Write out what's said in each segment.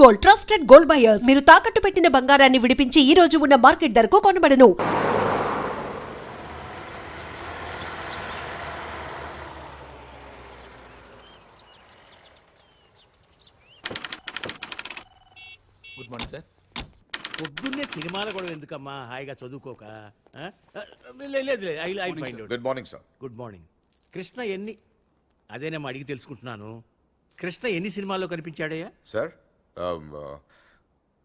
Gold trusted gold buyers మీరు తాకట్టు పెట్టిన బంగారాన్ని విడిపించి ఈ రోజు ఉన్న మార్కెట్ ధరకు కొనబడను. Good morning sir. పొద్దున్నే సినిమాలు కూడా ఎందుకమ్మా, హాయిగా చదువుకోక? లేదు I find out. Good morning sir. Good morning. Krishna ఎన్ని, అదేనేమో అడిగి తెలుసుకుంటున్నాను. కృష్ణ ఎన్ని సినిమాల్లో కనిపించాడయ్యా? సార్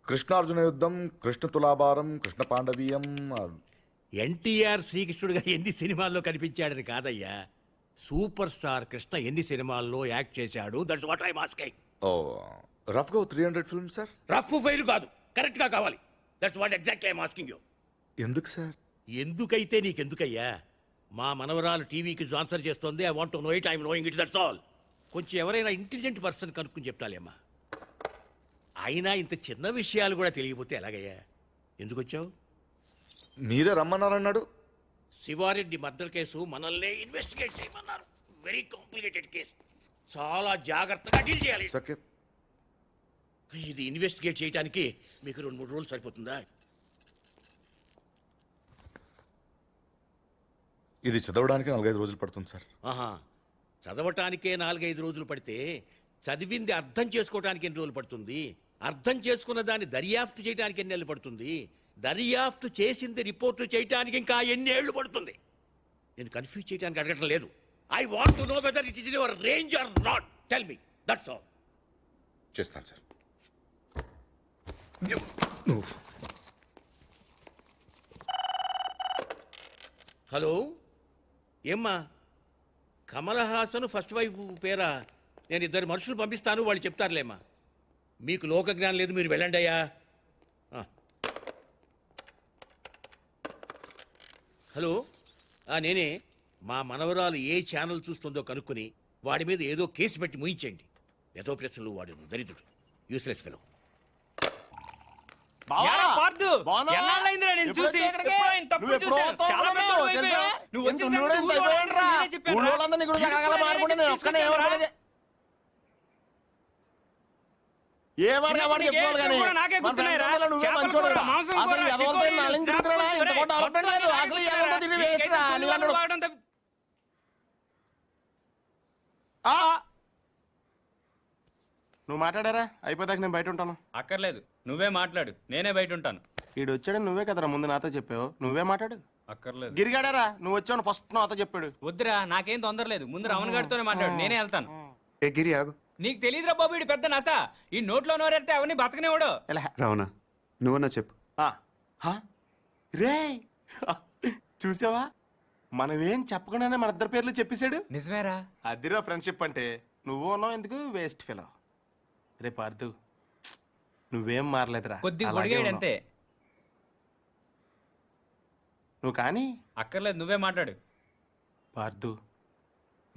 కృష్ణార్జున యుద్ధం, కృష్ణ తులాభారం, కృష్ణ పాండవీయం. ఎన్టీఆర్ శ్రీకృష్ణుడిగా ఎన్ని సినిమాల్లో కనిపించాడని కాదయ్యా, సూపర్ స్టార్ కృష్ణ ఎన్ని సినిమాల్లో యాక్ట్ చేశాడు. That's what I asking. ఓ రఫ్గా 300 ఫిల్మ్ సార్. రఫ్ ఫైల్ కాదు, కరెక్ట్ గా కావాలి. That's what exactly I asking you. ఎందుకు సార్? ఎందుకైతే నీకెందుకయ్యా? మా మనవరాలు టీవీకి ఆన్సర్ చేస్తుంది. I want to know it, I am knowing it, that's all. కొంచెం ఎవరైనా ఇంటెలిజెంట్ పర్సన్ కనుక్కుని చెప్తాలేమ్మా. అయినా ఇంత చిన్న విషయాలు కూడా తెలియకపోతే ఎలాగయ్యా? ఎందుకు వచ్చావు? మీరే రమ్మన్నారన్నాడు. శివారెడ్డి మర్డర్ కేసు మనల్నే ఇన్వెస్టిగేట్ చేయమన్నారు. వెరీ కాంప్లికేటెడ్ కేసు, చాలా జాగ్రత్తగా డీల్ చేయాలి. సకే, ఇది ఇన్వెస్టిగేట్ చేయడానికి మీకు 2-3 రోజులు సరిపోతుందా? ఇది చదవడానికి 4-5 రోజులు పడుతుంది సార్. ఆహా, చదవటానికే 4-5 రోజులు పడితే చదివింది అర్థం చేసుకోవటానికి ఎన్ని రోజులు పడుతుంది? అర్థం చేసుకున్న దాన్ని దర్యాప్తు చేయడానికి ఎన్ని ఏళ్ళు పడుతుంది? దర్యాప్తు చేసింది రిపోర్టు చేయడానికి ఇంకా ఎన్ని ఏళ్ళు పడుతుంది? నేను కన్ఫ్యూజ్ చేయడానికి అడగటం లేదు. I want to know whether it is in your range or not. Tell me, that's all. చేస్తాను సార్. హలో, ఏమ్మా? కమల్ హాసన్ ఫస్ట్ వైఫ్ పేరా? నేను 2 మనుషులు పంపిస్తాను, వాళ్ళు చెప్తారులేమ్మా. మీకు లోక జ్ఞానం లేదు, మీరు వెళ్ళండి అయ్యా. హలో, నేనే. మా మనవరాలు ఏ ఛానల్ చూస్తుందో కనుక్కొని వాడి మీద ఏదో కేసు పెట్టి ముయించండి. ఏదో ప్రశ్నలు వాడు దరిద్రుడు, యూస్లెస్ ఫెలో. నువ్వు మాట్లాడారా? అయిపోదాక నేను బయట ఉంటాను. అక్కర్లేదు, నువ్వే మాట్లాడు, నేనే బయట ఉంటాను. ఈడు వచ్చాడు, నువ్వే కదరా ముందు నాతో చెప్పావు. నువ్వే మాట్లాడు. అక్కర్లేదు. గిరిగాడారా? నువ్వు వచ్చావు ఫస్ట్ నాతో చెప్పాడు. వద్దురా, నాకేం తొందర లేదు. ముందు రమణ గారితోనే మాట్లాడు, నేనే వెళ్తాను. ఏ గిరి ఆగు. నీకు తెలియదురా బాబు, ఇడు పెద్ద నస. ఈ నోట్లో నోరెడితే అవన్నీ బతకనేవాడు. రావణా, నువ్వన్నా చెప్పు. రే చూసావా, మనమేం చెప్పకుండానే మన ఇద్దరు పేర్లు చెప్పేశాడు. నిజమేరా? అదిరా ఫ్రెండ్షిప్ అంటే. నువ్వు ఉన్నావు ఎందుకు వేస్ట్ ఫెలో. రే పార్థు, నువ్వేం మారలేదురా, కొద్దిగా పొడిగాడు అంతే. నువ్వు కానీ. అక్కర్లేదు, నువ్వే మాట్లాడు. పార్థు,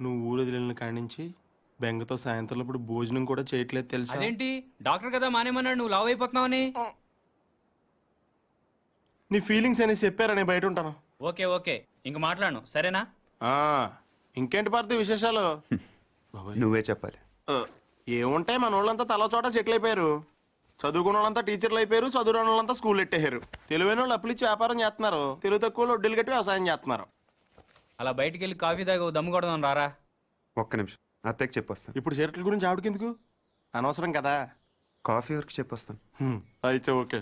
నువ్వు ఊరు వదిలిన కాడి నుంచి బెంగతో సాయంత్రం ఇప్పుడు భోజనం కూడా చేయట్లేదు తెలుసా? అదేంటి, డాక్టర్ కదా మానేమన్నాడు, నువ్వు లావ్ అయిపోతున్నావని. నీ ఫీలింగ్స్ అని చెప్పారా? నేను బయట ఉంటాను. ఓకే ఓకే, ఇంక మాట్లాడను, సరేనా? ఇంకేంటి పార్థు విశేషాలు? నువ్వే చెప్పాలి. ఏముంటాయి, మన వాళ్ళంతా తల చోట సెటిల్ అయిపోయారు. చదువుకున్న వాళ్ళంతా టీచర్లు అయిపోయారు, చదువురాని వాళ్ళంతా స్కూల్ ఎట్టేశారు. తెలివైన వాళ్ళు అప్పులు ఇచ్చి వ్యాపారం చేస్తున్నారు, తెలుగు తక్కువ వడ్డీలు కట్టి వ్యవసాయం చేస్తున్నారు. అలా బయటికి వెళ్ళి కాఫీ తాగి దమ్ము కొడదాం రారా. ఒక్క నిమిషం, అత్తయ్యకి చెప్పొస్తాను. ఇప్పుడు షర్ట్ల గురించి ఆవిడకెందుకు? అనవసరం కదా. కాఫీ వరకు చెప్పొస్తాను. అయితే ఓకే.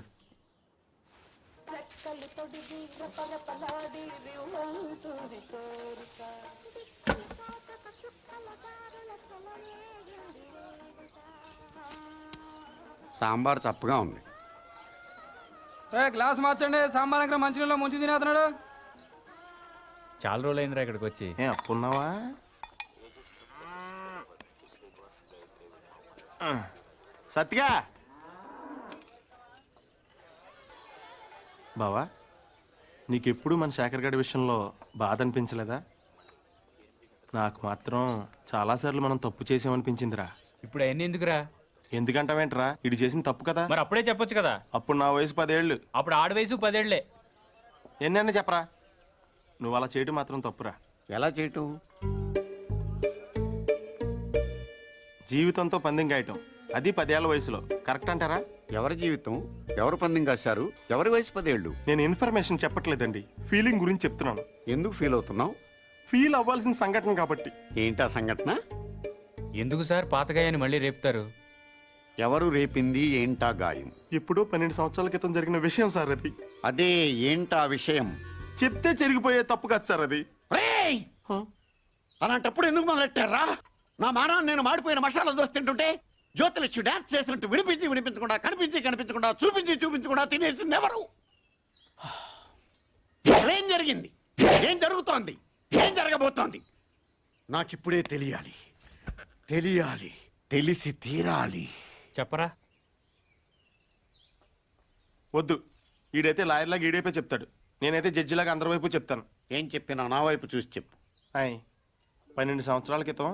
సాంబార్ చప్పగా ఉంది. గ్లాస్ మార్చండి. సాంబార్ దగ్గర మంచినీళ్ళు ముంచి తినేస్తున్నాడు. చాలా రోజులైందిరా ఇక్కడికి వచ్చి. అప్పున్నావా? సత్తిగా బావా, నీకెప్పుడు మన శేఖర్ గడి విషయంలో బాధ అనిపించలేదా? నాకు మాత్రం చాలాసార్లు మనం తప్పు చేసామనిపించిందిరా. ఇప్పుడు అవన్నీ ఎందుకురా? ఎందుకంటావేంట్రా, ఇటు చేసిన తప్పు కదా. మరి అప్పుడే చెప్పొచ్చు కదా. అప్పుడు నా వయసు 10 ఏళ్ళు. అప్పుడు ఆడ వయసు 10 ఏళ్లే. ఎన్నైనా చెప్పరా, నువ్వు అలా చేయటం మాత్రం తప్పురా. ఎలా చేయటం? జీవితంతో పందెం గాయటం. అది 10 ఏళ్ల వయసులో కరెక్ట్ అంటారా? ఎవరి జీవితం ఎవరు పందెం కాశారు, ఎవరి వయసు 10 ఏళ్ళు. నేను ఇన్ఫర్మేషన్ చెప్పట్లేదండి, ఫీలింగ్ గురించి చెప్తున్నాను. ఎందుకు ఫీల్ అవుతున్నావు? ఫీల్ అవ్వాల్సిన సంఘటన కాబట్టి. ఏంటా సంఘటన? ఎందుకు సార్ పాతగాయని మళ్ళీ రేపుతారు? ఎవరు రేపింది ఏంటా గాయం? ఎప్పుడో 12 సంవత్సరాల క్రితం జరిగిన విషయం సార్ అది. అదే ఏంటా విషయం? చెప్తే జరిగిపోయే తప్పు కాదు సార్ అది. రేయ్! అలాంటప్పుడు ఎందుకు మొదలెట్టారా? నా మానాన్ని నేను మాడిపోయిన మసాలా దోశ తింటుంటే జ్యోతిలక్ష్మి డాన్స్ చేసినట్టు వినిపించకుండా కనిపించకుండా చూపించకుండా తినేసింది ఎవరు? అసలేం జరిగింది? ఏం జరుగుతోంది? ఏం జరగబోతోంది? నాకిప్పుడే తెలియాలి. తెలిసి తీరాలి. చెప్పరా. వద్దు, ఈడైతే లాయర్లాగా ఈడైపోయి చెప్తాడు, నేనైతే జడ్జిలాగా అందరి వైపు చెప్తాను. ఏం చెప్పినా నా వైపు చూసి చెప్పు. 12 సంవత్సరాల క్రితం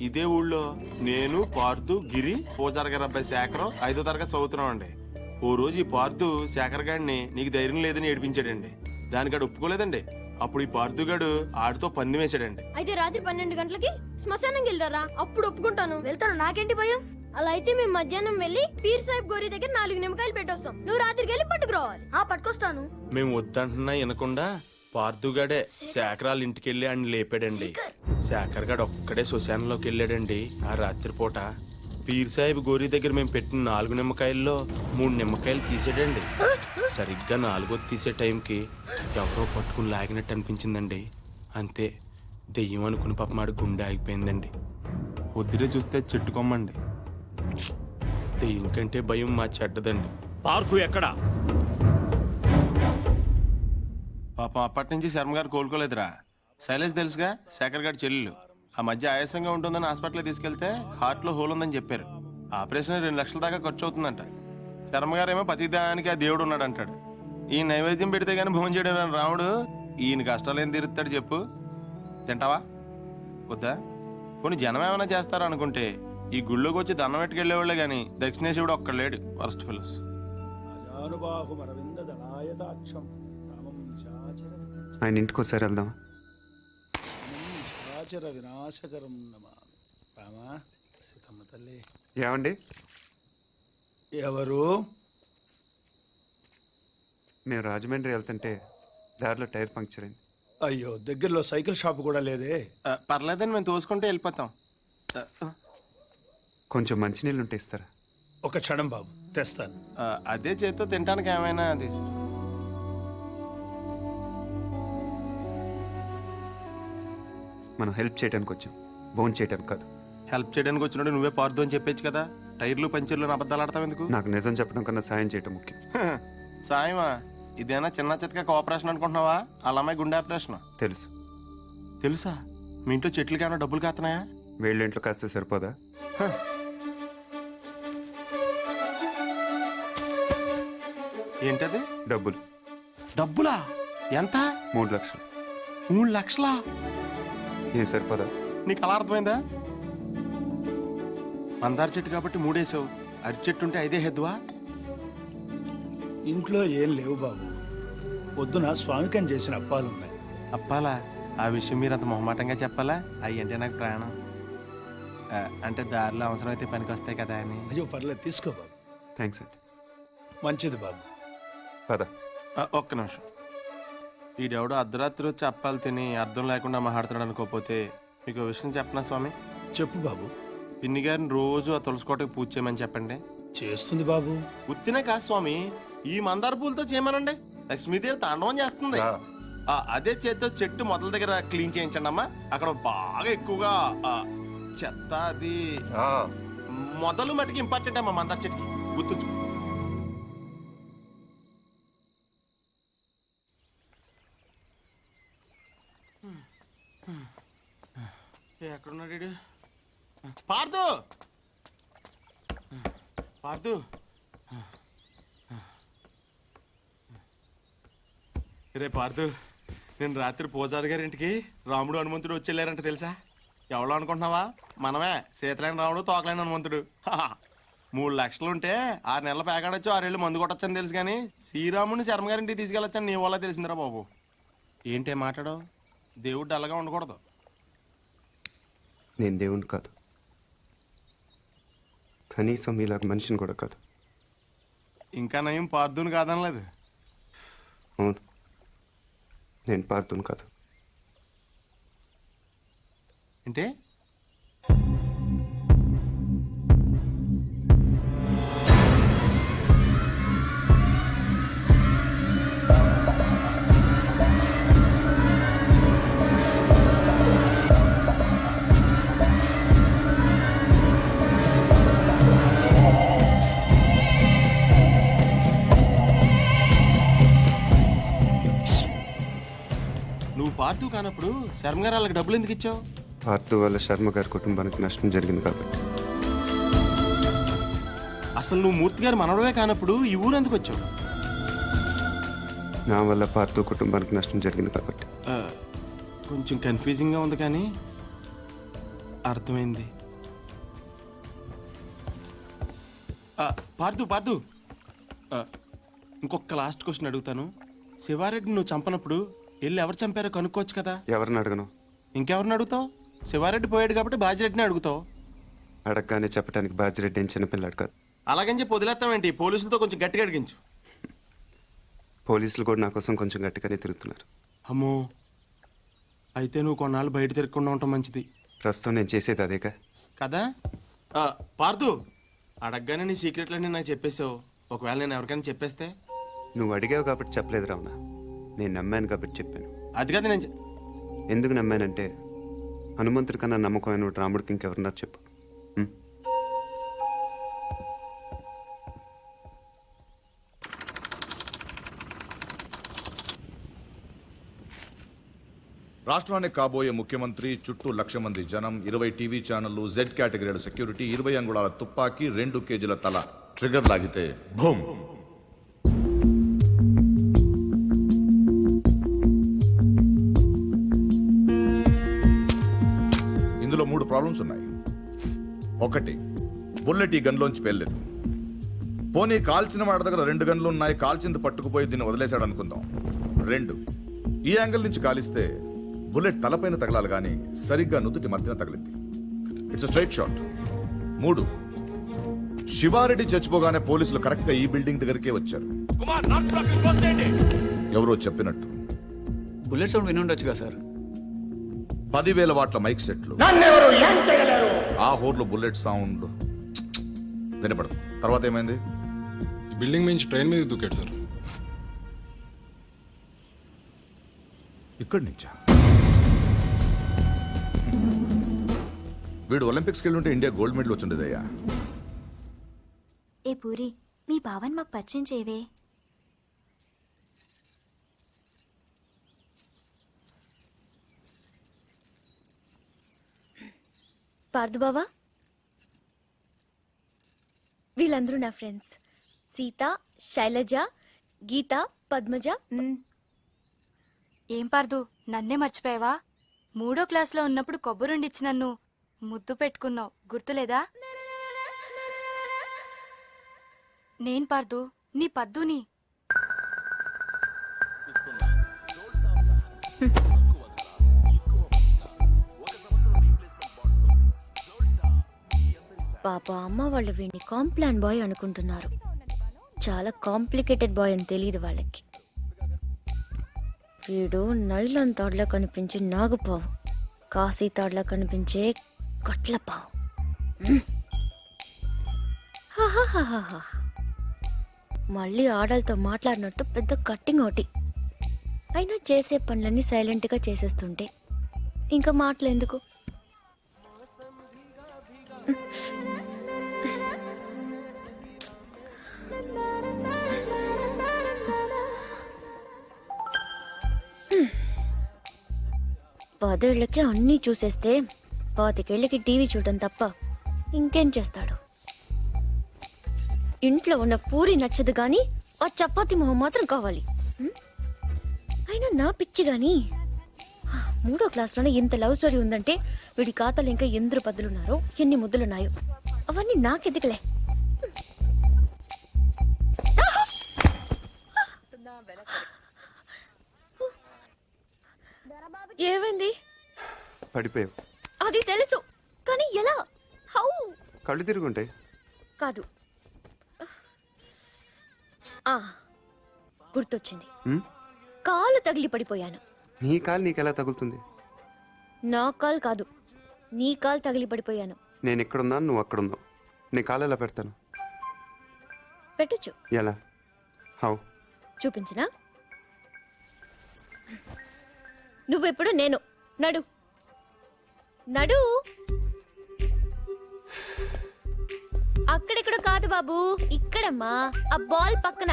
ఇదే ఊళ్ళో నేను, పార్థు, గిరి, పూజారి గారి అబ్బాయి శేఖరం 5వ తరగతి చదువుతున్నాం అండి. ఓ రోజు ఈ పార్థు శేఖర్ గారిని నీకు ధైర్యం లేదని ఏడిపించాడండి. దానికాడు ఒప్పుకోలేదండి. అప్పుడు ఈ పార్థు గాడు ఆడితో పందెం వేసాడండి. అయితే రాత్రి 12 గంటలకి శ్మశానం వెళ్ళారా? అప్పుడు ఒప్పుకుంటాను. వెళ్తాను, నాకేంటి భయం. అలా అయితే మేము మధ్యాహ్నం వెళ్ళి పీర్ సాహిబ్ గోరి దగ్గర 4 నిమ్మకాయలు పెట్టొస్తాం. నువ్వు రాత్రికి వెళ్ళి పట్టుకురావాలి. పట్టుకొస్తాను. మేము వద్దంటున్నా వినకుండా పార్థుగాడే శేఖరాల ఇంటికి వెళ్ళి ఆయన లేపాడండి. శేఖర్ గాడు ఒక్కడే శ్మశానంలోకి వెళ్ళాడండి. ఆ రాత్రిపూట పీర్ సాహిబ్ గోరి దగ్గర మేము పెట్టిన 4 నిమ్మకాయల్లో 3 నిమ్మకాయలు తీసాడండి. సరిగ్గా 4వ తీసే టైంకి ఎవరో పట్టుకుని లాగినట్టు అనిపించిందండి. అంతే, దెయ్యం అనుకుని పాపమాడి గుండె ఆగిపోయిందండి. పొద్దునే చూస్తే చెట్టుకోమ్మండి. దెయ్యం కంటే భయం మా చెడ్డదండి. పార్థు ఎక్కడా? పాపం అప్పటి నుంచి శర్మ గారు కోలుకోలేదురా. శైలేష్ తెలుసుగా, శేఖర్ గారి చెల్లెలు. ఆ మధ్య ఆయాసంగా ఉంటుందని హాస్పిటల్ తీసుకెళ్తే హార్ట్ లో హోల్ ఉందని చెప్పారు. ఆపరేషన్ 2 లక్షల దాకా ఖర్చు అవుతుందంట. శర్మ గారేమో ప్రతిదానికి ఆ దేవుడు ఉన్నాడు అంటాడు. ఈ నైవేద్యం పెడితే గానీ భోజనం చేయడం రాముడు ఈయన కష్టాలు ఏం తీరుతాడు చెప్పు. తింటావా? వద్దా? కొన్ని జనం ఏమైనా చేస్తారా అనుకుంటే ఈ గుళ్ళోకి వచ్చి దండం పెట్టుకెళ్లేవాళ్లే గాని దక్షిణేశ్వరుడు ఒక్కడు లేడు. Worst fellows. ఆయన ఇంటికి ఒకసారి వెళ్దాం. ఏమండి? ఎవరు? మేము రాజమండ్రి వెళ్తుంటే దారిలో టైర్ పంక్చర్ అయింది. అయ్యో, దగ్గరలో సైకిల్ షాప్ కూడా లేదే. పర్లేదని మేము తోసుకుంటే వెళ్ళిపోతాం. కొంచెం మంచినీళ్ళు ఉంటే ఇస్తారా? ఒక క్షణం బాబు, తెస్తాను. అదే చేత్తో తినడానికి ఏమైనా తీసు. మనం హెల్ప్ చేయడానికి వచ్చాం, బోన్ చేయడానికి కాదు. హెల్ప్ చేయడానికి వచ్చినట్టు నువ్వే పార్దు అని చెప్పేచ్చు కదా. టైర్లు పంచర్లు అబద్ధాలు ఆడతావు ఎందుకు? నాకు నిజం చెప్పడం కన్నా సాయం చేయటం ముఖ్యం. సాయమా? ఇదేనా చిన్న చితక కోఆపరేషన్ అనుకుంటున్నావా? అలా అమ్మాయి గుండె ఆపరేషన్. తెలుసు. తెలుసా? మీ ఇంట్లో చెట్లకి ఏమైనా డబ్బులు కాస్తున్నాయా? వేళ్ళ ఇంట్లో కాస్తే సరిపోదా? ఏంటది? డబ్బులు. డబ్బులా? ఎంత? 3 లక్షలు. 3 లక్షలా? ఏం సరిపోదా? నీకు అలా అర్థమైందా? మందార చెట్టు కాబట్టి 3 వేసావు. అరటి చెట్టు ఉంటే 5 హెద్దువా? ఇంట్లో ఏం లేవు బాబు. పొద్దున స్వామికం చేసిన అప్పాలున్నాయి. అప్పాలా? ఆ విషయం మీరు అంత మొహమాటంగా చెప్పాలా? అవి అంటే నాకు ప్రాణం. అంటే దారిలో అవసరమైతే పనికి వస్తాయి కదా అని. అయ్యో పర్లేదు, తీసుకో బాబు. థ్యాంక్స్ అండి. మంచిది బాబు. పద. ఒక్క నిమిషం. ఈడెవడో అర్ధరాత్రి వచ్చి అప్పాలు తిని అర్థం లేకుండా మాట్లాడుతున్నాడు అనుకోకపోతే మీకు విషయం చెప్పనా స్వామి? చెప్పు బాబు. పిన్ని గారిని రోజు ఆ తులసికోటకి పూజ చేయమని చెప్పండి. చేస్తుంది బాబు. ఉత్తినే కాదు స్వామి, ఈ మందార పూలతో చేయమనండి. లక్ష్మీదేవి తాండవం చేస్తుంది. అదే చేత్తో చెట్టు మొదల దగ్గర క్లీన్ చేయించండి అమ్మా. అక్కడ బాగా ఎక్కువగా చెత్త అది మొదలు మటుకు ఇంపార్టెంట్ అమ్మా. మందార చెట్టుకి గుర్తుంచు. ఎక్కడున్నాడు? పార్థు! పార్థు! రే పార్థు, నేను రాత్రి పూజారి గారి ఇంటికి రాముడు హనుమంతుడు వచ్చి వెళ్ళారంట తెలుసా? ఎవడో అనుకుంటున్నావా? మనమే, సీతలైన రాముడు తోకలైన హనుమంతుడు. 3 లక్షలుంటే 6 నెలల పేకాడొచ్చు, 6 ఏళ్ళు మందు కొట్టొచ్చని తెలుసు కానీ శ్రీరాముడిని శర్మ గారింటికి తీసుకెళ్ళొచ్చని నీ వల్ల తెలిసిందిరా బాబు. ఏంటే మాట్లాడవు? దేవుడు అలాగా ఉండకూడదు. నేను దేవుణ్ణి కాదు, కనీసం మీలాగా మనిషిని కూడా కాదు. ఇంకా నయం పార్దుని కాదనలేదు. అవును, నేను పార్థుని కాదు. అంటే నువ్వు పార్దు కానప్పుడు శర్మ గారు వాళ్ళకి డబ్బులు ఎందుకు ఇచ్చావు? పార్థు వల్ల శర్మ గారి కుటుంబానికి నష్టం జరిగింది కాబట్టి. అసలు నువ్వు మూర్తి గారు మనవడమే కానప్పుడు ఈ ఊరు ఎందుకు వచ్చావు? నా వల్ల పార్థు కుటుంబానికి నష్టం జరిగింది కాబట్టి. కొంచెం కన్ఫ్యూజింగ్గా ఉంది కానీ అర్థమైంది. పార్దు పార్దు ఇంకొక లాస్ట్ క్వశ్చన్ అడుగుతాను. శివారెడ్డి నువ్వు చంపనప్పుడు వెళ్ళి ఎవరు చంపారో కనుక్కోవచ్చు కదా. ఎవరిని అడగను? ఇంకెవరిని అడుగుతావు? శివారెడ్డి పోయాడు కాబట్టి బాజిరెడ్డిని అడుగుతావు. అడగగానే చెప్పడానికి బాజిరెడ్డి ఏం చిన్నపిల్లాడు కాదు. అలాగని చెప్పి వదిలేస్తావేంటి? పోలీసులతో కొంచెం గట్టిగా అడిగించు. పోలీసులు కూడా నా కోసం కొంచెం గట్టిగానే తిరుగుతున్నారు. అమ్మో, అయితే నువ్వు కొన్నాళ్ళు బయట తిరగకుండా ఉండటం మంచిది. ప్రస్తుతం నేను చేసేది అదేగా. కదా పార్దు, అడగగానే నీ సీక్రెట్లన్నీ నాకు చెప్పేసావు. ఒకవేళ నేను ఎవరికైనా చెప్పేస్తే? నువ్వు అడిగావు కాబట్టి చెప్పలేదు రావునా, నేను నమ్మాను కాబట్టి చెప్పాను. అది కదా నేను ఎందుకు నమ్మానంటే హనుమంతుడి కన్నా నమ్మకమైన రాముడికి ఇంకెవరున్నారు చెప్పు. ఉం? రాష్ట్రానికి కాబోయే ముఖ్యమంత్రి, చుట్టూ 1,00,000 మంది జనం, 20 టీవీ ఛానళ్లు, జెడ్ కేటగిరీల సెక్యూరిటీ, 20 అంగుళాల తుపాకీ, 2 కేజీల తల. ట్రిగర్ లాగితే భూమ్. ఇందులో 3 ప్రాబ్లమ్స్ ఉన్నాయి. 1, బుల్లెట్ ఈ గన్లోంచి పేర్లేదు. పోనీ కాల్చిన వాడి దగ్గర 2 గన్లు ఉన్నాయి, కాల్చింది పట్టుకుపోయి దీన్ని వదిలేశాడు అనుకుందాం. 2, ఈ యాంగిల్ నుంచి కాలిస్తే బుల్లెట్ తలపైన తగలాలి కానీ సరిగ్గా నుదుటి మధ్యన తగిలింది. It's straight shot. 3, శివారెడ్డి చచ్చిపోగానే పోలీసులు కరెక్ట్ గా ఈ బిల్డింగ్ దగ్గరికే వచ్చారు. ఎవరో చెప్పినట్టు బుల్లెట్ సౌండ్ విని ఉండొచ్చుగా సార్. 10,000 వాట్ల మైక్ సెట్లు, ఆ హోర్లో బుల్లెట్ సౌండ్ వినపడదు. తర్వాత ఏమైంది? బిల్డింగ్ నుంచి ట్రైన్ మీద దూకాడు సార్. ఇక్కడి నుంచా? వీడు ఒలింపిక్స్కి వెళ్ళి ఉంటే ఇండియా గోల్డ్ మెడల్ వచ్చిండేదయ్యా. ఏ పూరి, మీ బావన్ మాకు పరిచయం చేయవే. పార్దు బావా, వీళ్ళందరూ నా ఫ్రెండ్స్. సీత, శైలజ, గీత, పద్మజ. ఏం పార్దు, నన్నే మర్చిపోయావా? 3వ క్లాస్లో ఉన్నప్పుడు కొబ్బరుండిచ్చి నన్ను ముద్దు పెట్టుకున్నావు, గుర్తులేదా? నేను పార్దు, నీ పద్దుని. పాప అమ్మ వాళ్ళు వీడిని కాంప్లాన్ బాయ్ అనుకుంటున్నారు. చాలా కాంప్లికేటెడ్ బాయ్ అని తెలియదు వాళ్ళకి. వీడు నైలాన్ తాడులా కనిపించే నాగుపావు, కాశీ తాడులా కనిపించే కట్లపావు. హాహాహాహా. మళ్ళీ ఆడలతో మాట్లాడినట్టు పెద్ద కట్టింగ్ ఒకటి. అయినా చేసే పనులన్నీ సైలెంట్గా చేసేస్తుంటే ఇంకా మాటలు ఎందుకు? పదేళ్లకి అన్నీ చూసేస్తే 25 ఏళ్ళకి టీవీ చూడటం తప్ప ఇంకేం చేస్తాడు? ఇంట్లో ఉన్న పూరి నచ్చదు గాని ఆ చపాతి మొహం మాత్రం కావాలి. అయినా నా పిచ్చి గాని 3వ క్లాస్లోనే ఇంత లవ్ స్టోరీ ఉందంటే వీడి ఖాతాలో ఇంకా ఎందరు పద్దులున్నారో, ఎన్ని ముద్దులున్నాయో అవన్నీ నాకెదికలే. ఏమైంది? పడిపోయావు. అది తెలుసు కానీ ఎలా? హౌ? కళ్ళు తిరుగుంటాయి. కాదు. గుర్తొచ్చింది. కాలు తగిలి పడిపోయాను. నీ కాలు నీకెలా తగులుతుంది? నా కాలు కాదు, నీ కాలు తగిలి పడిపోయాను. నేను ఎక్కడున్నాను, నువ్వు అక్కడున్నావు. నీ కాలు ఎలా పెడతాను? పెట్టొచ్చు. ఎలా? హౌ? చూపించినా? నువ్వెప్పుడు నేను. నడు నడు. అక్కడెక్కడ కాదు బాబు, ఇక్కడమ్మా, ఆ బాల్ పక్కన.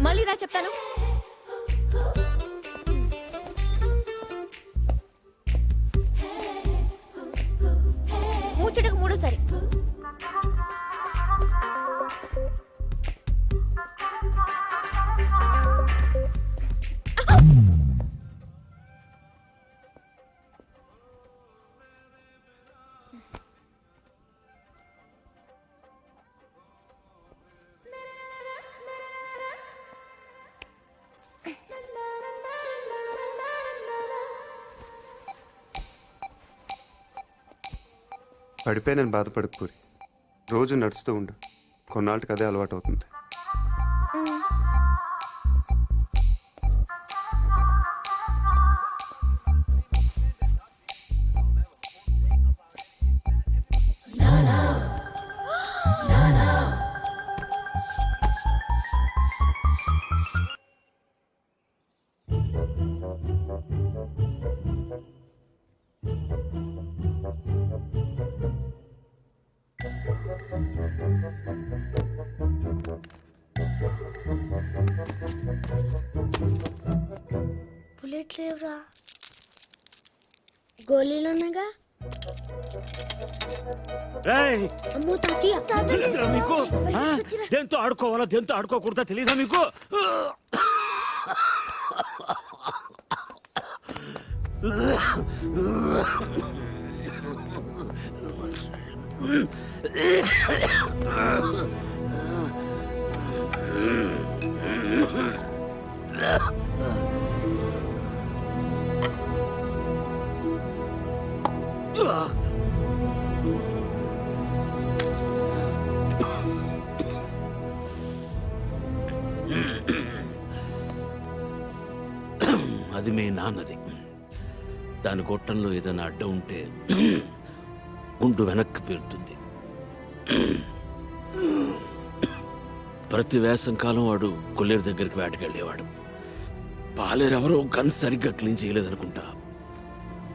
మళ్ళీ రా చెప్తాను. మూచుటకు మూడోసారి. పడిపోయానని బాధపడకు పూరి. రోజు నడుస్తూ ఉండు, కొన్నాళ్ళకి అదే అలవాటు అవుతుంది. బుల్లెట్ లేవురా. గోళీలున్నాగా. అమ్మో తాతయ్య, మీకు దేంతో ఆడుకోవాలా దేంతో ఆడుకోకూడదా తెలీదా మీకు? అది మీ నాన్నది. దాని గొట్టంలో ఏదైనా అడ్డం ఉంటే గుండు వెనక్కి పేరుతుంది. ప్రతి వేసంకాలం వాడు కొల్లేరు దగ్గరికి వేటకెళ్ళేవాడు. పాలేరెవరో గన్ సరిగ్గా క్లీన్ చేయలేదనుకుంటా.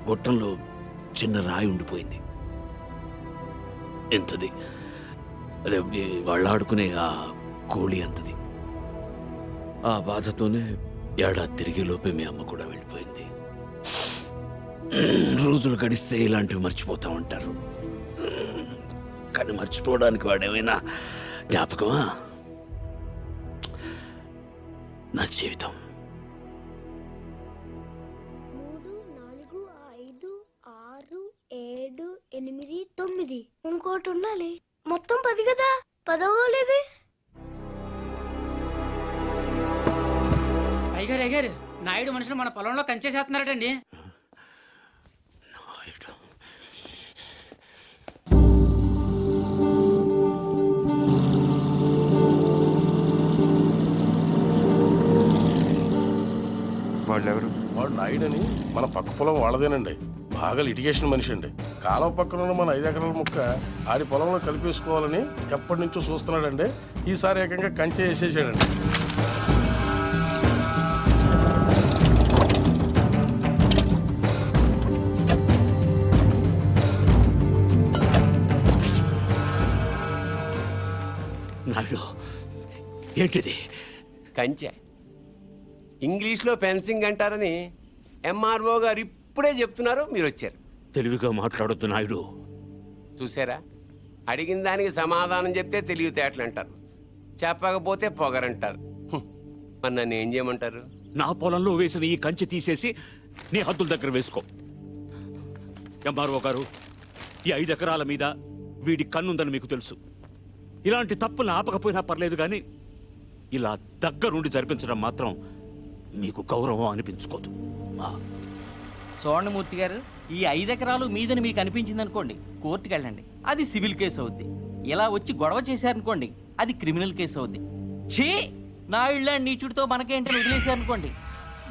గొట్టంలో చిన్న రాయి ఉండిపోయింది. ఎంతది, అదే వాళ్ళు ఆడుకునే ఆ కోళి అంతది. ఆ బాధతోనే ఏడాది తిరిగి లోపే మీ అమ్మ కూడా వెళ్ళిపోయింది. రోజులు గడిస్తే ఇలాంటివి మర్చిపోతా ఉంటారు, కానీ మర్చిపోవడానికి వాడేమైనా జ్ఞాపకమా? నా జీవితం. 3, 4, 5, 6, 7, 8, 9. ఇంకోటి ఉండాలి. మొత్తం 10 కదా. 10 అయ్యారు నాయుడు మనుషులు మన పొలంలో కంచేసేస్తున్నారటండి. వాళ్ళెవరు? వాడు నాయుడని మన పక్క పొలం వాళ్ళదేనండి. బాగా లిటిగేషన్ మనిషి అండి. కాలువ పక్కన ఉన్న మన 5 ఎకరాల ముక్క ఆడి పొలంలో కలిపేసుకోవాలని ఎప్పటి నుంచో చూస్తున్నాడండి. ఈసారి ఏకంగా కంచె వేసేసాడండి. నాయుడు, ఏంటిది? కంచె ఇంగ్లీష్లో ఫెన్సింగ్ అంటారని ఎంఆర్ఓ గారు ఇప్పుడే చెప్తున్నారు, మీరు వచ్చారు. తెలివిగా మాట్లాడొద్దు నాయుడు. చూసారా, అడిగిన దానికి సమాధానం చెప్తే తెలివితేటలు అంటారు, చెప్పకపోతే పొగరంటారు. మరి నన్ను ఏం చేయమంటారు? నా పొలంలో వేసిన ఈ కంచె తీసేసి నీ హద్దుల దగ్గర వేసుకో. ఎంఆర్ఓ గారు, ఈ 5 ఎకరాల మీద వీడి కన్నుందని మీకు తెలుసు. ఇలాంటి తప్పులు ఆపకపోయినా పర్లేదు, కానీ ఇలా దగ్గరుండి జరిపించడం మాత్రం మీకు గౌరవం అనిపించుకోదు. చూడండి మూర్తి గారు, ఈ 5 ఎకరాలు మీదని మీకు అనిపించింది అనుకోండి, కోర్టుకి వెళ్ళండి, అది సివిల్ కేసు అవుద్ది. ఇలా వచ్చి గొడవ చేశారనుకోండి, అది క్రిమినల్ కేసు అవుద్ది. ఛీ, నా ఇళ్ళ నీచుడితో మనకేంటని వదిలేశారనుకోండి,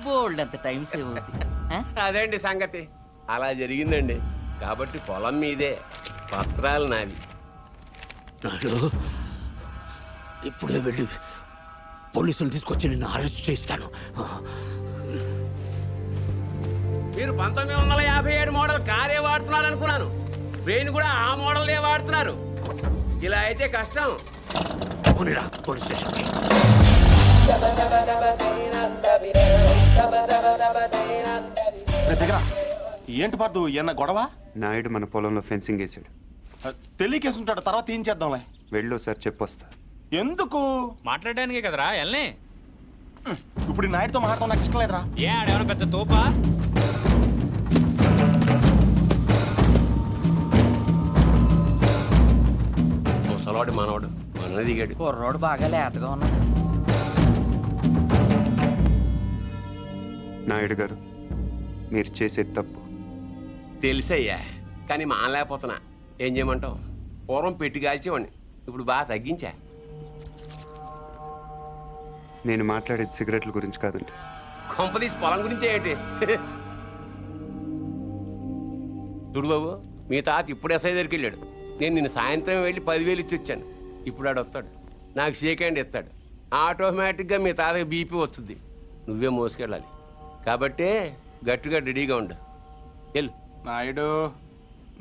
బోల్డ్ అంత టైం సేవ్ అవుద్ది. అదేండి సంగతి. అలా జరిగిందండి. కాబట్టి పొలం మీదే, పత్రాలు నావి. నాడు ఇప్పుడే వెళ్ళి పోలీసులు తీసుకొచ్చి నిన్ను అరెస్ట్ చేస్తాను. మీరు 1957 మోడల్ కారే వాడుతున్నారు అనుకున్నాను. బ్రెయిన్ కూడా ఆ మోడల్నే వాడుతున్నారు. ఇలా అయితే కష్టం. పోనీరా పోలీస్ స్టేషన్కి. ఏంటి పర్దు ఏమన్నా గొడవ? నాయుడు మన పొలంలో ఫెన్సింగ్ వేసాడు. తెలియకేసుంటాడు, తర్వాత ఏం చేద్దాంలే. వెళ్ళో సార్ చెప్పొస్తా. ఎందుకు? మాట్లాడడానికే కదరా వెళ్ళనే. ఇప్పుడు ఈ నాయుడుతో మాట్లాడతాం నాకు ఇష్టం లేదురా. ఏ ఆడేమన్నా పెద్ద తోపా? ముసలాడు మనవాడు మన దిగాడు. కుర్రోడు బాగా లేతగా ఉన్నాడు. నాయుడు గారు, మీరు చేసేది తప్పు. తెలుసయ్యా, కానీ మానలేకపోతున్నా. ఏం చేయమంటావు? పూర్వం పెట్టి కాల్చేవాడిని, ఇప్పుడు బాగా తగ్గించా. నేను మాట్లాడేది సిగరెట్ల గురించి కాదండి. కొంపదీసి పొలం గురించే ఏంటి? చూడు బాబు, మీ తాత ఇప్పుడు ఎస్ఐ దగ్గరికి వెళ్ళాడు. నేను నిన్న సాయంత్రం వెళ్ళి 10,000 ఇచ్చి వచ్చాను. ఇప్పుడు ఆడు వస్తాడు, నాకు షేక్ హ్యాండ్ ఇస్తాడు. ఆటోమేటిక్గా మీ తాతకి బీపీ వస్తుంది. నువ్వే మోసుకెళ్ళాలి. కాబట్టి గట్టిగా రెడీగా ఉండు. వెళ్ళు. నాయుడు,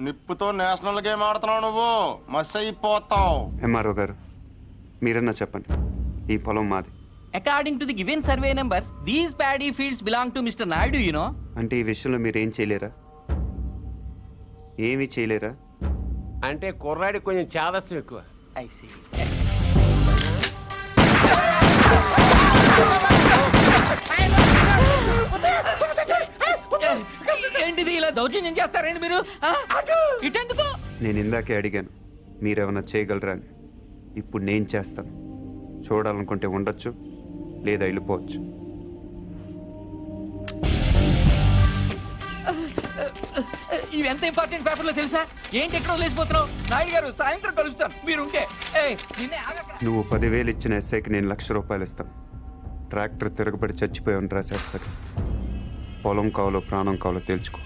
నిప్పుతో నేషనల్ గేమ్ ఆడుతున్నావు నువ్వు, మస్ అయిపోతావు. ఎంఆర్ఓ గారు, మీరన్నా చెప్పండి, ఈ పొలం మాది. According to the given survey numbers, these paddy fields belong to Mr. Naidu, you know. అంటే ఈ విషయంలో మీరు ఏం చేయలేరా? ఏమీ చేయలేరా? అంటే కుర్రాడికి కొంచెం చాదస్తం ఎక్కువ. I see. ఏంటిది ఇలా దౌర్జన్యం చేస్తారండి మీరు? ఇటెందుకు? నేను ఇందాకే అడిగాను మీరేమన్నా చేయగలరా అని. ఇప్పుడు నేను చేస్తాను. చూడాలనుకుంటే ఉండొచ్చు, లేదా వెళ్ళిపోవచ్చు. ఇవి ఎంత ఇంపార్టెంట్ పేపర్లో తెలుసా? ఏంటి ఎక్కడ వదిలేసిపోతున్నావు? నాయుడు గారు, సాయంత్రం కలుస్తాను, మీరుంటే. నువ్వు 10,000 ఇచ్చిన ఎస్ఐకి నేను ₹1,00,000 ఇస్తాను. ట్రాక్టర్ తిరగబడి చచ్చిపోయాను రాసేస్తాడు. పొలం కావాలో ప్రాణం కావాలో తెలుసుకో.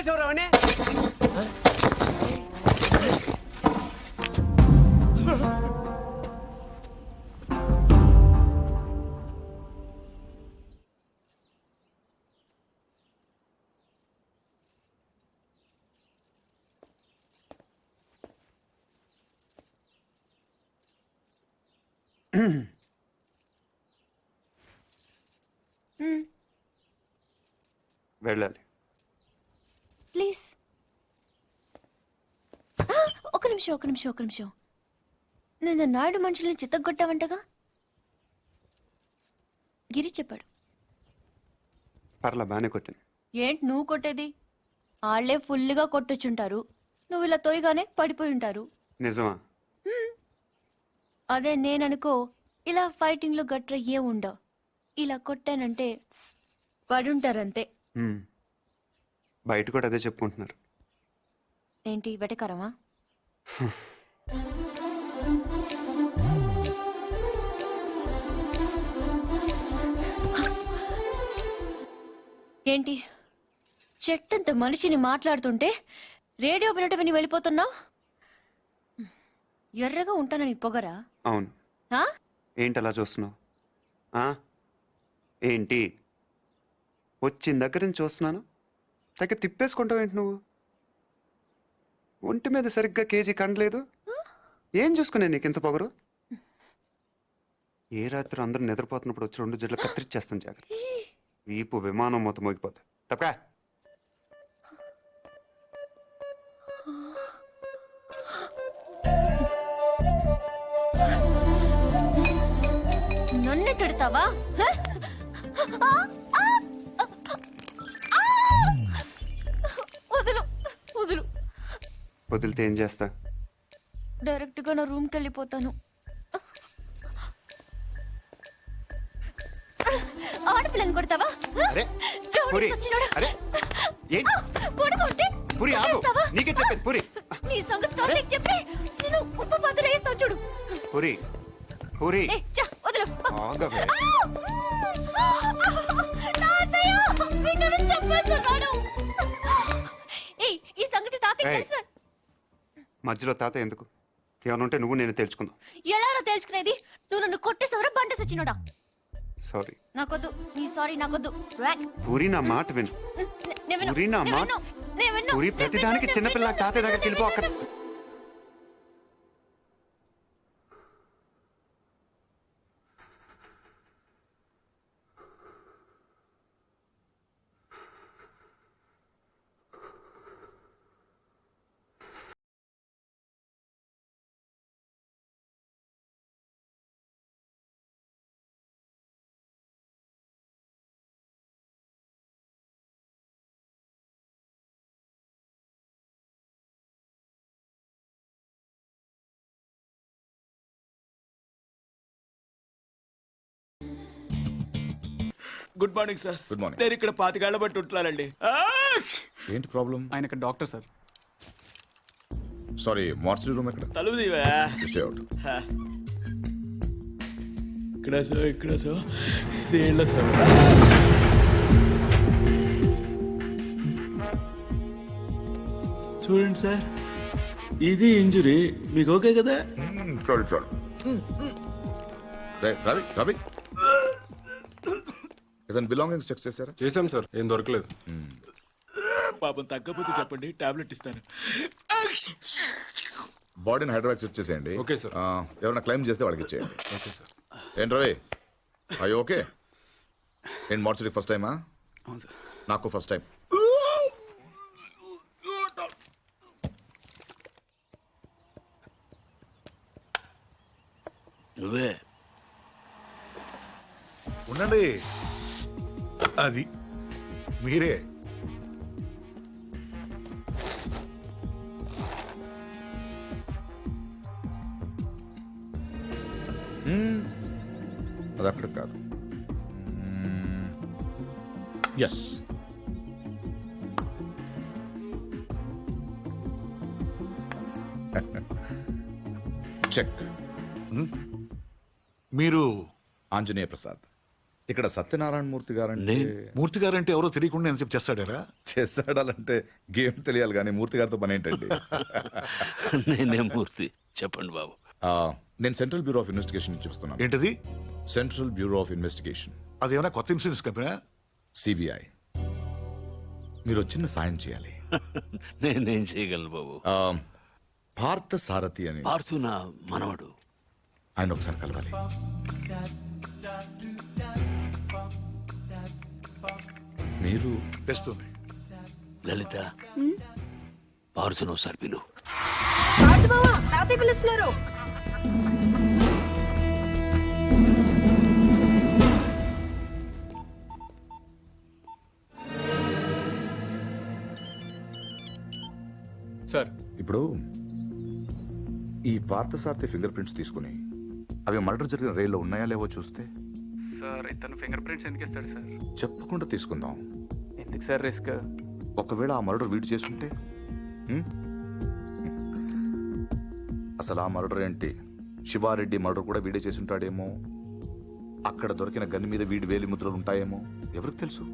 చంపేసేవరా వాడిని? వెళ్ళాలి. ప్లీజ్ ఒక నిమిషం. నేను నాయుడు మనుషుల్ని చిత్తగొట్టావంటగా? గిరి చెప్పాడు. పర్లా బాగానే కొట్టాను. ఏంటి నువ్వు కొట్టేది? వాళ్ళే ఫుల్గా కొట్టొచ్చుంటారు, నువ్వు ఇలా తోయగానే పడిపోయి ఉంటారు. నిజమా? అదే నేననుకో, ఇలా ఫైటింగ్లో గట్ర ఏం ఉండవు. ఇలా కొట్టానంటే పడుంటారంతే. బయట కూడా అదే చెప్పుకుంటున్నారు. ఏంటి వెటకరమా? ఏంటి చెట్టంత మనిషిని మాట్లాడుతుంటే రేడియో వినట విని వెళ్ళిపోతున్నావు? ఎర్రగా ఉంటానని పొగరా? అవును. ఆ? ఏంటి అలా చూస్తున్నావు? ఏంటి వచ్చిన దగ్గర నుంచి చూస్తున్నాను, తగ్గ తిప్పేసుకుంటావు ఏంటి నువ్వు? ఒంటి మీద సరిగ్గా కేజీ కండలేదు. ఏం చూసుకునే నీకు ఇంత పొగరు? ఏ రాత్రి అందరూ నిద్రపోతున్నప్పుడు వచ్చి 2 జడ్లు కత్తిరిచ్చేస్తాను జాగ్రత్త. వీపు విమానం మొత్తం మోగిపోతుంది. తప్పకా నన్నే తిడతావా? వదులు వదులు. వదిలితే ఏం చేస్తా? డైరెక్ట్ గా నా రూమ్కి వెళ్ళిపోతాను. ఆడపిల్లని కొడతావా? అరే రౌడీ పూరి, సచ్చినోడా. అరే ఏంటి పడుకుంటే పూరి ఆగు. కొట్టేస్తావా? నీకే చెప్పేది పూరి. నీ సంగతి కార్తీక్ చెప్పి నేను ఉప్పు పాత్ర వేస్తాను చూడు. పూరి పూరి ఏ, చా, వదులు. ఆగవే. తాతయ్య, వీడిని చంపేస్తున్నాడు. ఏయ్, ఈ సంగతి తాతయ్య ఏయ్. తెలుసా? మధ్యలో తాత ఎందుకు? ఏమన్నా ఉంటే నువ్వు నేను తెలుసుకుందాం. ఎలా తెలుసుకునేది? నువ్వు నన్ను కొట్టేసవరా బండ సచ్చినోడా? సారీ నాకొద్దు నీ సారీ, నాకొద్దు. వ్యాక్. పూరి, నా మాట విను. నేను విన్ను, పూరి, నా నేను మాట. విన్ను, నేను విన్ను, పూరి, నేను ప్రతిదానికి విన్ను, చిన్నపిల్ల నేను తాతయ్య దగ్గరికి వెళ్ళిపో. అక్కడ good morning sir. Good morning. నేను ఇక్కడ 25 ఏళ్ల బట్టి ఉంటున్నానండి. ఏంటి ప్రాబ్లం? ఆయన ఇక్కడ doctor sir. Sorry, mortuary room ఎక్కడ? తలుపు తీవా. Stay out. ఇక్కడ సో దేళ్ళ సార్. చూడండి సార్, ఇది ఇంజురీ. మీకు ఓకే కదా? చాలు రవి రవి, ఇతను బిలాంగింగ్స్ చెక్ చేశారా? చేశాం సార్, ఏం దొరకలేదు. పాపం తగ్గపోతే చెప్పండి, టాబ్లెట్ ఇస్తాను. బాడీని హైదరాబాద్ షిఫ్ట్ చేసేయండి. Okay sir. ఎవరైనా క్లైమ్ చేస్తే వాళ్ళకి ఇచ్చేయండి. Okay sir. ఏంటి రవి, అయ్యో ఓకే. ఏంటి మార్చరీ ఫస్ట్ టైమా? అవును సార్. నాకు ఫస్ట్ టైం. నువ్వే ఉండండి, అది మీరే. అది అక్కడ కాదు. Yes, check. మీరు ఆంజనేయ ప్రసాద్. ఇక్కడ సత్యనారాయణ మూర్తి గారంటే మూర్తి గారంటే ఎవరో తెలియకుండా ఎంత చేస్తాడారా? చేస్తాడాలంటే గేమ్ తెలియాలి కానీ మూర్తి గారితో పని ఏంటండి? నేనే మూర్తి, చెప్పండి బాబు. నేను సెంట్రల్ బ్యూరో ఆఫ్ ఇన్వెస్టిగేషన్ నుంచి వస్తున్నాను. ఏంటది? సెంట్రల్ బ్యూరో ఆఫ్ ఇన్వెస్టిగేషన్, అదేమైనా కొత్త ఇన్సూరెన్స్ కంపెనీ? సిబిఐ. మీరు చిన్న సాయం చేయాలి. నేనేం చేయగలను బాబు? పార్థ సారథి అని పార్థు నా మనవడు. ఆయన ఒకసారి కలవాలి. మీరు తెస్తుంది. లలిత, పార్థును ఒకసారి పిలు. పిలుస్తున్నారు. సార్, ఇప్పుడు ఈ పార్థసారథి ఫింగర్ ప్రింట్స్ తీసుకుని అవి మర్డర్ జరిగిన రైల్లో ఉన్నాయా లేవో చూస్తే. సార్ ఇతను ఫింగర్ ప్రింట్స్ ఎందుకు ఇస్తాడు సార్? చెప్పకుండా తీసుకుందాం. ఎందుకు సార్ రిస్క్? ఒకవేళ ఆ మర్డర్ వీడు చేసుంటే అసలు ఆ మర్డర్ ఏంటి, శివారెడ్డి మర్డర్ కూడా వీడే చేసి ఉంటాడేమో. అక్కడ దొరికిన గన్ మీద వీడి వేలి ముద్రలు ఉంటాయేమో, ఎవరికి తెలుసు.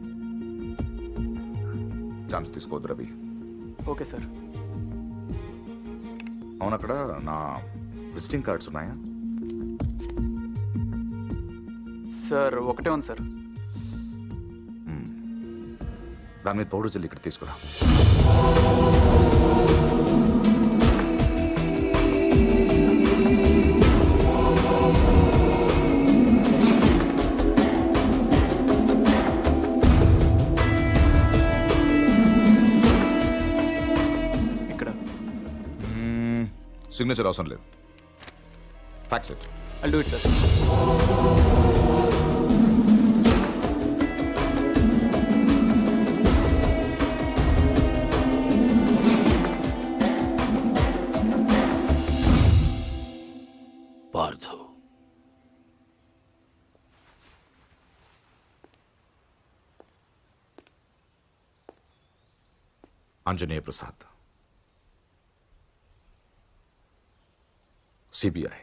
ఛాన్స్ తీసుకోవద్దు రవి. Okay sir. అవును, అక్కడ నా విజిటింగ్ కార్డ్స్ ఉన్నాయా? సార్ ఒకటే ఉంది సార్. దాని మీద పౌడర్ జల్లి ఇక్కడ తీసుకురా. ఇక్కడ సిగ్నేచర్ అవసరం లేదు. Fax it. I'll do it, sir. Parthu, Anjaneya Prasad, CBI.